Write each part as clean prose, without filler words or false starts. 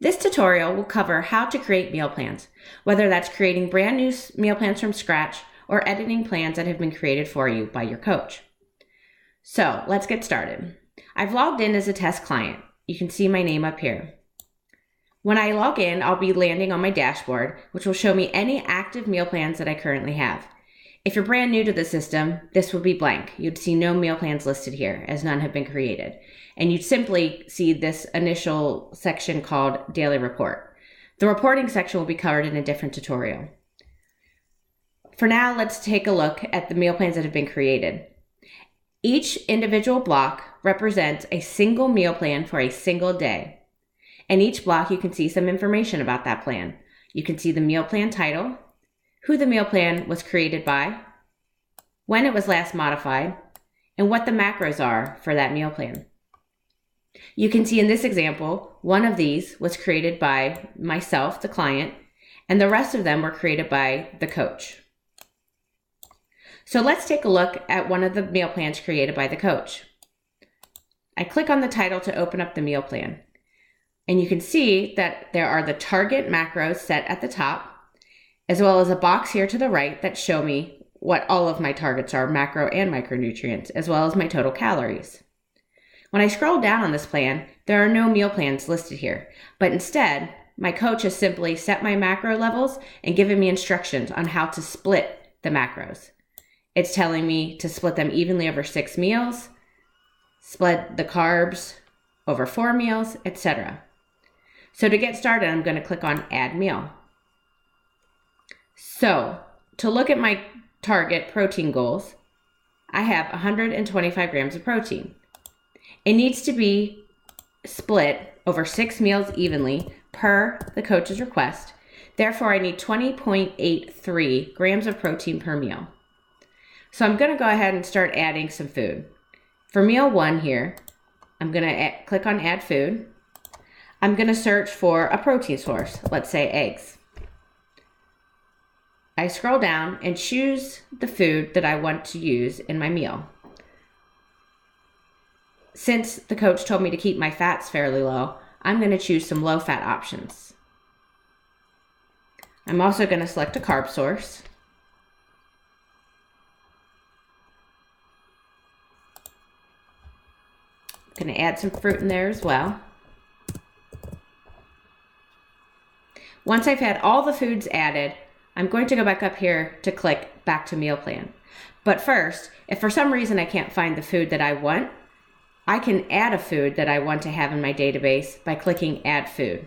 This tutorial will cover how to create meal plans, whether that's creating brand new meal plans from scratch or editing plans that have been created for you by your coach. So let's get started. I've logged in as a test client. You can see my name up here. When I log in, I'll be landing on my dashboard, which will show me any active meal plans that I currently have. If you're brand new to the system, this would be blank. You'd see no meal plans listed here, as none have been created. And you'd simply see this initial section called Daily Report. The reporting section will be covered in a different tutorial. For now, let's take a look at the meal plans that have been created. Each individual block represents a single meal plan for a single day. In each block, you can see some information about that plan. You can see the meal plan title, who the meal plan was created by, when it was last modified, and what the macros are for that meal plan. You can see in this example, one of these was created by myself, the client, and the rest of them were created by the coach. So let's take a look at one of the meal plans created by the coach. I click on the title to open up the meal plan, and you can see that there are the target macros set at the top, as well as a box here to the right that show me what all of my targets are, macro and micronutrients, as well as my total calories. When I scroll down on this plan, there are no meal plans listed here, but instead, my coach has simply set my macro levels and given me instructions on how to split the macros. It's telling me to split them evenly over 6 meals, split the carbs over 4 meals, etc. So to get started, I'm going to click on Add Meal. So to look at my target protein goals, I have 125 grams of protein. It needs to be split over 6 meals evenly per the coach's request. Therefore, I need 20.83 grams of protein per meal. So I'm going to go ahead and start adding some food. For meal 1 here, I'm going to click on Add Food. I'm going to search for a protein source, let's say eggs. I scroll down and choose the food that I want to use in my meal. Since the coach told me to keep my fats fairly low, I'm going to choose some low-fat options. I'm also going to select a carb source. I'm going to add some fruit in there as well. Once I've had all the foods added, I'm going to go back up here to click Back to Meal Plan. But first, if for some reason I can't find the food that I want, I can add a food that I want to have in my database by clicking Add Food.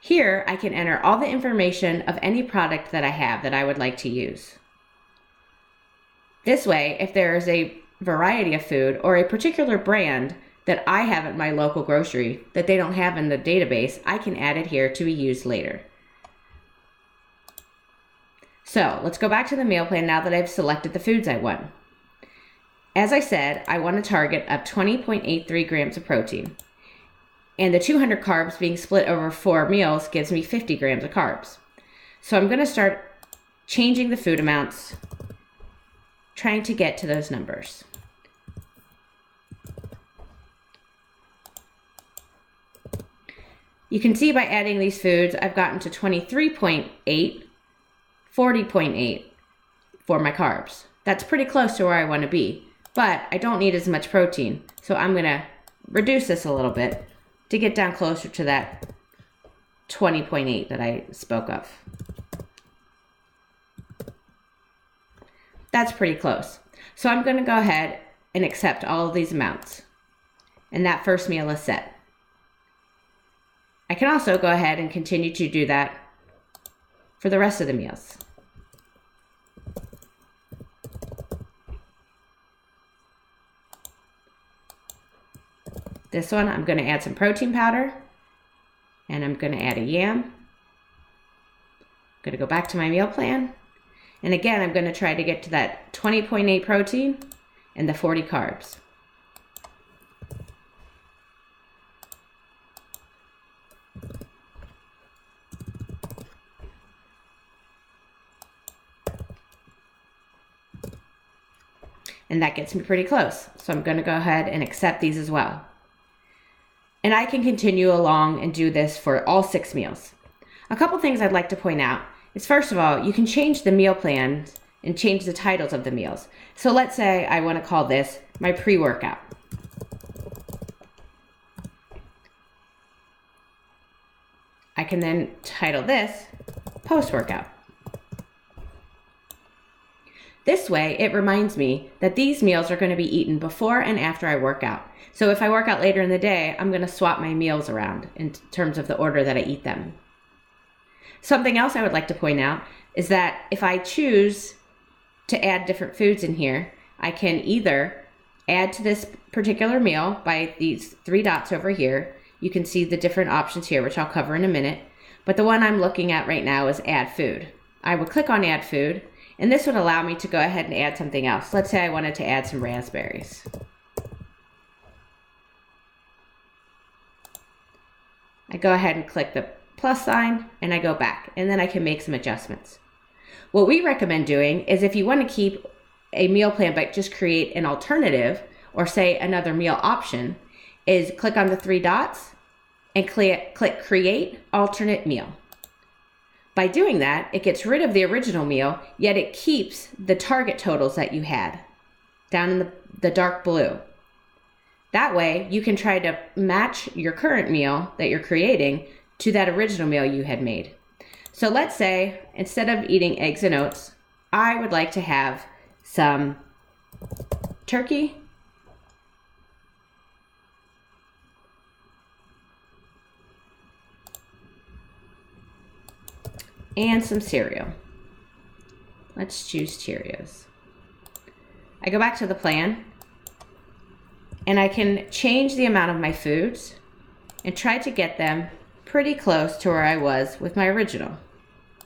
Here, I can enter all the information of any product that I have that I would like to use. This way, if there is a variety of food or a particular brand that I have at my local grocery that they don't have in the database, I can add it here to be used later. So let's go back to the meal plan now that I've selected the foods I want. As I said, I want a target of 20.83 grams of protein. And the 200 carbs being split over 4 meals gives me 50 grams of carbs. So I'm going to start changing the food amounts, trying to get to those numbers. You can see by adding these foods, I've gotten to 23.8, 40.8 for my carbs. That's pretty close to where I want to be, but I don't need as much protein. So I'm going to reduce this a little bit to get down closer to that 20.8 that I spoke of. That's pretty close. So I'm going to go ahead and accept all of these amounts. And that first meal is set. I can also go ahead and continue to do that for the rest of the meals. This one, I'm going to add some protein powder, and I'm going to add a yam. I'm going to go back to my meal plan. And again, I'm going to try to get to that 20.8 protein and the 40 carbs. And that gets me pretty close. So I'm going to go ahead and accept these as well. And I can continue along and do this for all 6 meals. A couple things I'd like to point out is, first of all, you can change the meal plans and change the titles of the meals. So let's say I want to call this my pre-workout. I can then title this post-workout. This way, it reminds me that these meals are going to be eaten before and after I work out. So if I work out later in the day, I'm going to swap my meals around in terms of the order that I eat them. Something else I would like to point out is that if I choose to add different foods in here, I can either add to this particular meal by these 3 dots over here. You can see the different options here, which I'll cover in a minute. But the one I'm looking at right now is add food. I would click on add food, and this would allow me to go ahead and add something else. Let's say I wanted to add some raspberries. I go ahead and click the plus sign, and I go back, and then I can make some adjustments. What we recommend doing is, if you want to keep a meal plan but just create an alternative, or say another meal option, is click on the 3 dots and click create alternate meal. By doing that, it gets rid of the original meal, yet it keeps the target totals that you had down in the dark blue. That way, you can try to match your current meal that you're creating to that original meal you had made. So let's say, instead of eating eggs and oats, I would like to have some turkey and some cereal. Let's choose Cheerios. I go back to the plan, and I can change the amount of my foods and try to get them pretty close to where I was with my original.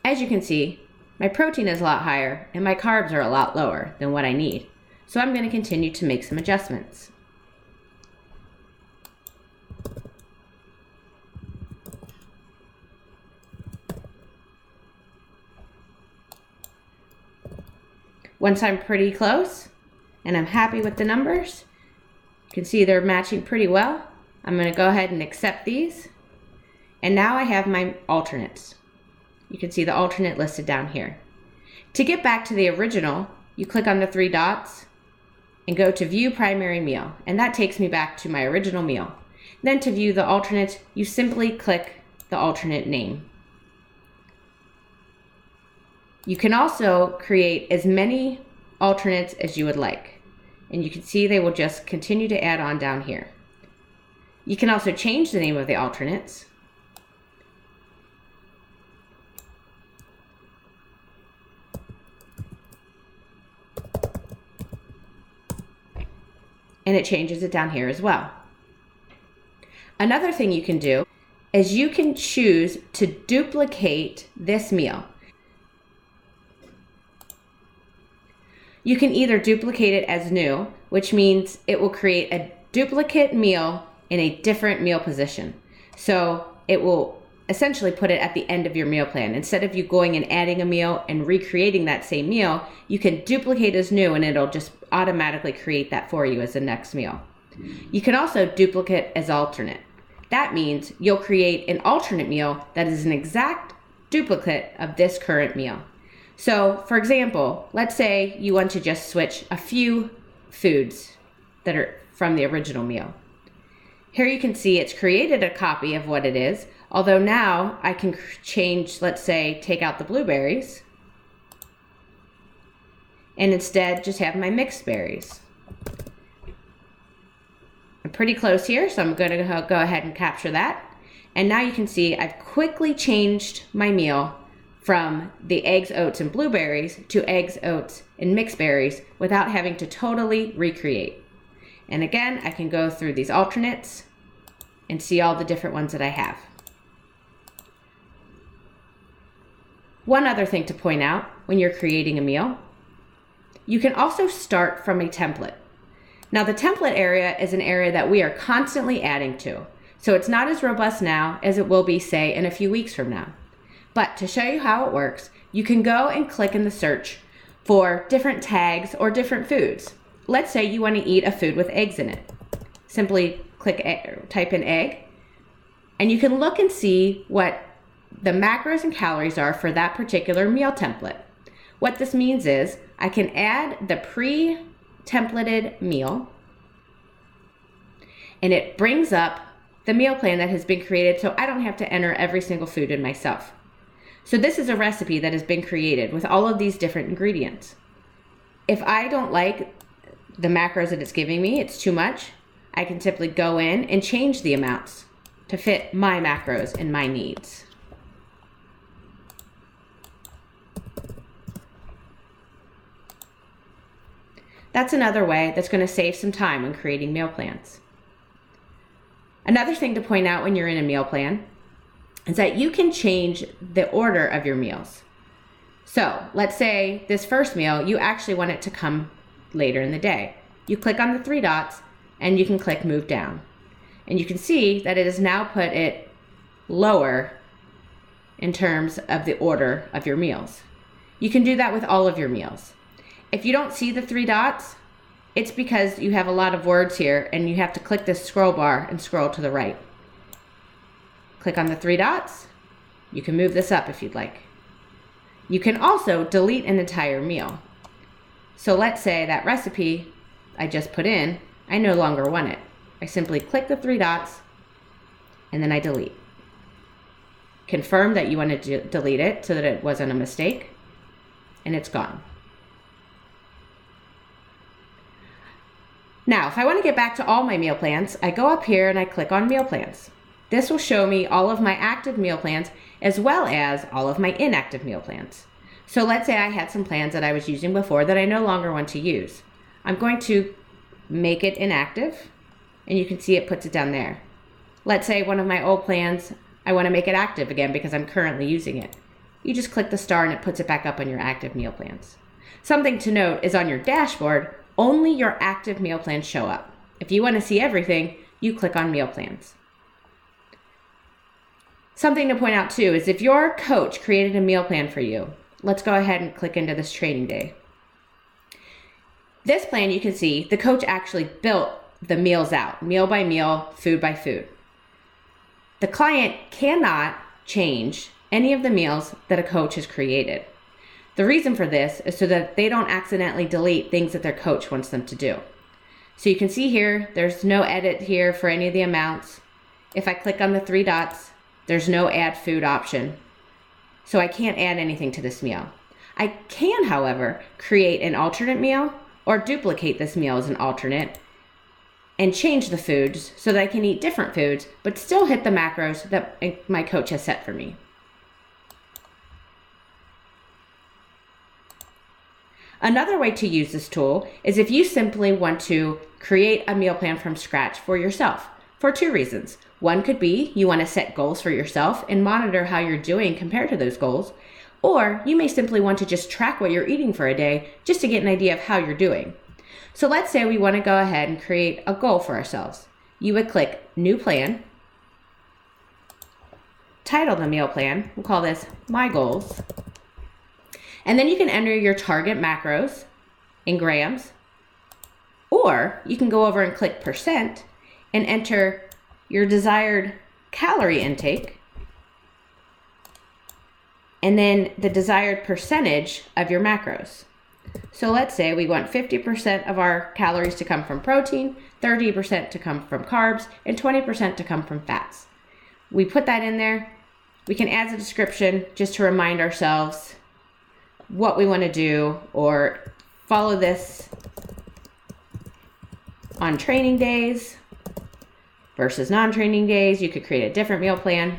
As you can see, my protein is a lot higher and my carbs are a lot lower than what I need. So I'm going to continue to make some adjustments. Once I'm pretty close and I'm happy with the numbers, you can see they're matching pretty well. I'm going to go ahead and accept these. And now I have my alternates. You can see the alternate listed down here. To get back to the original, you click on the 3 dots and go to View Primary Meal, and that takes me back to my original meal. Then to view the alternates, you simply click the alternate name. You can also create as many alternates as you would like, and you can see they will just continue to add on down here. You can also change the name of the alternates. And it changes it down here as well. Another thing you can do is you can choose to duplicate this meal. You can either duplicate it as new, which means it will create a duplicate meal in a different meal position. So it will essentially put it at the end of your meal plan. Instead of you going and adding a meal and recreating that same meal, you can duplicate as new and it'll just automatically create that for you as the next meal. You can also duplicate as alternate. That means you'll create an alternate meal that is an exact duplicate of this current meal. So, for example, let's say you want to just switch a few foods that are from the original meal. Here you can see it's created a copy of what it is, although now I can change, let's say, take out the blueberries, and instead just have my mixed berries. I'm pretty close here, so I'm going to go ahead and capture that. And now you can see I've quickly changed my meal from the eggs, oats, and blueberries to eggs, oats, and mixed berries without having to totally recreate. And again, I can go through these alternates and see all the different ones that I have. One other thing to point out when you're creating a meal, you can also start from a template. Now, the template area is an area that we are constantly adding to, so it's not as robust now as it will be, say, in a few weeks from now. But to show you how it works, you can go and click in the search for different tags or different foods. Let's say you want to eat a food with eggs in it. Simply type in egg, And you can look and see what the macros and calories are for that particular meal template. What this means is I can add the pre-templated meal, and it brings up the meal plan that has been created so I don't have to enter every single food in myself. So this is a recipe that has been created with all of these different ingredients. If I don't like the macros that it's giving me, it's too much, I can simply go in and change the amounts to fit my macros and my needs. That's another way that's going to save some time when creating meal plans. Another thing to point out when you're in a meal plan is that you can change the order of your meals. So let's say this first meal, you actually want it to come later in the day. You click on the 3 dots and you can click move down. And you can see that it has now put it lower in terms of the order of your meals. You can do that with all of your meals. If you don't see the 3 dots, it's because you have a lot of words here and you have to click this scroll bar and scroll to the right. Click on the 3 dots. You can move this up if you'd like. You can also delete an entire meal. So let's say that recipe I just put in, I no longer want it. I simply click the 3 dots and then I delete. Confirm that you want to delete it so that it wasn't a mistake, and it's gone. Now, if I want to get back to all my meal plans, I go up here and I click on meal plans. This will show me all of my active meal plans as well as all of my inactive meal plans. So let's say I had some plans that I was using before that I no longer want to use. I'm going to make it inactive, and you can see it puts it down there. Let's say one of my old plans, I want to make it active again because I'm currently using it. You just click the star and it puts it back up on your active meal plans. Something to note is on your dashboard, only your active meal plans show up. If you want to see everything, you click on meal plans. Something to point out too is if your coach created a meal plan for you, let's go ahead and click into this training day. This plan, you can see the coach actually built the meals out, meal by meal, food by food. The client cannot change any of the meals that a coach has created. The reason for this is so that they don't accidentally delete things that their coach wants them to do. So you can see here, there's no edit here for any of the amounts. If I click on the 3 dots, there's no add food option. So I can't add anything to this meal. I can, however, create an alternate meal or duplicate this meal as an alternate and change the foods so that I can eat different foods, but still hit the macros that my coach has set for me. Another way to use this tool is if you simply want to create a meal plan from scratch for yourself for 2 reasons. One could be you want to set goals for yourself and monitor how you're doing compared to those goals, or you may simply want to just track what you're eating for a day just to get an idea of how you're doing. So let's say we want to go ahead and create a goal for ourselves. You would click New Plan, title the meal plan, we'll call this My Goals, and then you can enter your target macros in grams, or you can go over and click percent and enter your desired calorie intake and then the desired percentage of your macros. So let's say we want 50% of our calories to come from protein, 30% to come from carbs, and 20% to come from fats. We put that in there. We can add a description just to remind ourselves what we want to do, or follow this on training days versus non-training days. You could create a different meal plan.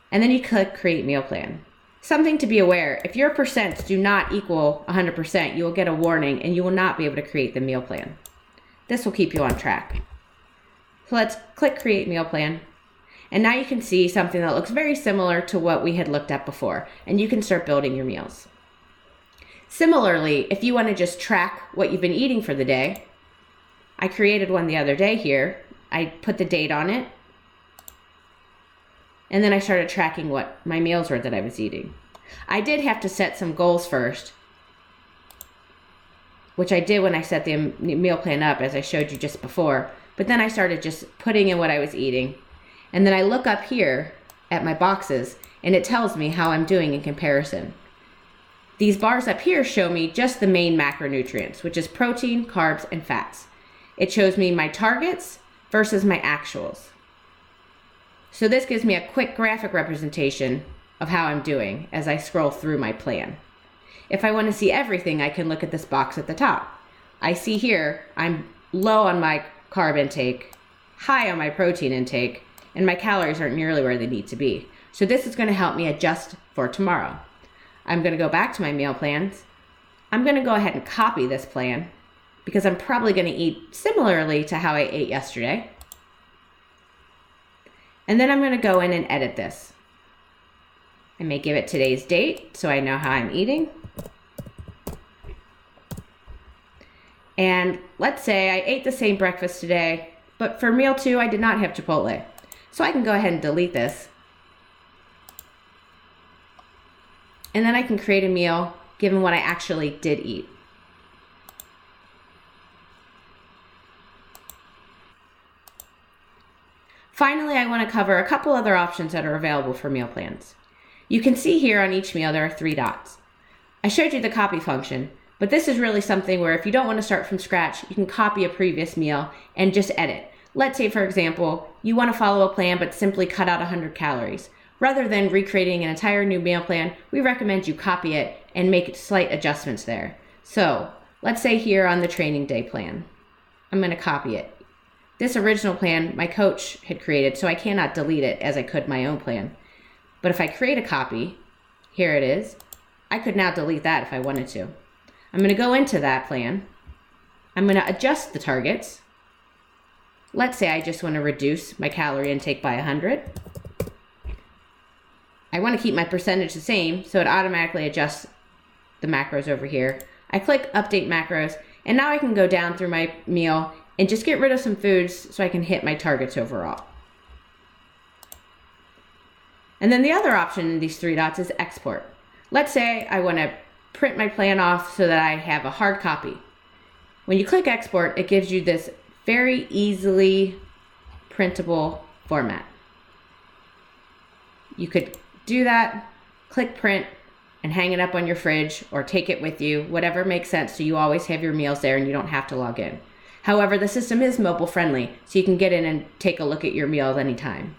And then you click Create Meal Plan. Something to be aware, if your percents do not equal 100%, you will get a warning and you will not be able to create the meal plan. This will keep you on track. So let's click Create Meal Plan. And now you can see something that looks very similar to what we had looked at before, and you can start building your meals. Similarly, if you want to just track what you've been eating for the day, I created one the other day here. I put the date on it, and then I started tracking what my meals were that I was eating. I did have to set some goals first, which I did when I set the meal plan up, as I showed you just before. But then I started just putting in what I was eating. And then I look up here at my boxes and it tells me how I'm doing in comparison. These bars up here show me just the main macronutrients, which is protein, carbs, and fats. It shows me my targets versus my actuals. So this gives me a quick graphic representation of how I'm doing as I scroll through my plan. If I want to see everything, I can look at this box at the top. I see here I'm low on my carb intake, high on my protein intake, and my calories aren't nearly where they need to be. So this is going to help me adjust for tomorrow. I'm going to go back to my meal plans. I'm going to go ahead and copy this plan because I'm probably going to eat similarly to how I ate yesterday. And then I'm going to go in and edit this. I may give it today's date so I know how I'm eating. And let's say I ate the same breakfast today, but for meal 2, I did not have Chipotle. So I can go ahead and delete this. And then I can create a meal given what I actually did eat. Finally, I want to cover a couple other options that are available for meal plans. You can see here on each meal there are 3 dots. I showed you the copy function, but this is really something where if you don't want to start from scratch, you can copy a previous meal and just edit. Let's say, for example, you want to follow a plan but simply cut out 100 calories. Rather than recreating an entire new meal plan, we recommend you copy it and make slight adjustments there. So let's say here on the training day plan, I'm going to copy it. This original plan my coach had created, so I cannot delete it as I could my own plan. But if I create a copy, here it is, I could now delete that if I wanted to. I'm going to go into that plan. I'm going to adjust the targets. Let's say I just want to reduce my calorie intake by 100. I want to keep my percentage the same, so it automatically adjusts the macros over here. I click Update Macros, and now I can go down through my meal and just get rid of some foods so I can hit my targets overall. And then the other option in these 3 dots is Export. Let's say I want to print my plan off so that I have a hard copy. When you click Export, it gives you this very easily printable format. You could do that, click Print, and hang it up on your fridge or take it with you, whatever makes sense, so you always have your meals there and you don't have to log in. However, the system is mobile friendly, so you can get in and take a look at your meals anytime.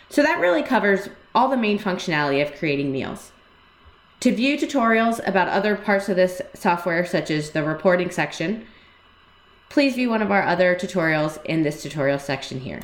So that really covers all the main functionality of creating meals. To view tutorials about other parts of this software, such as the reporting section, please view one of our other tutorials in this tutorial section here.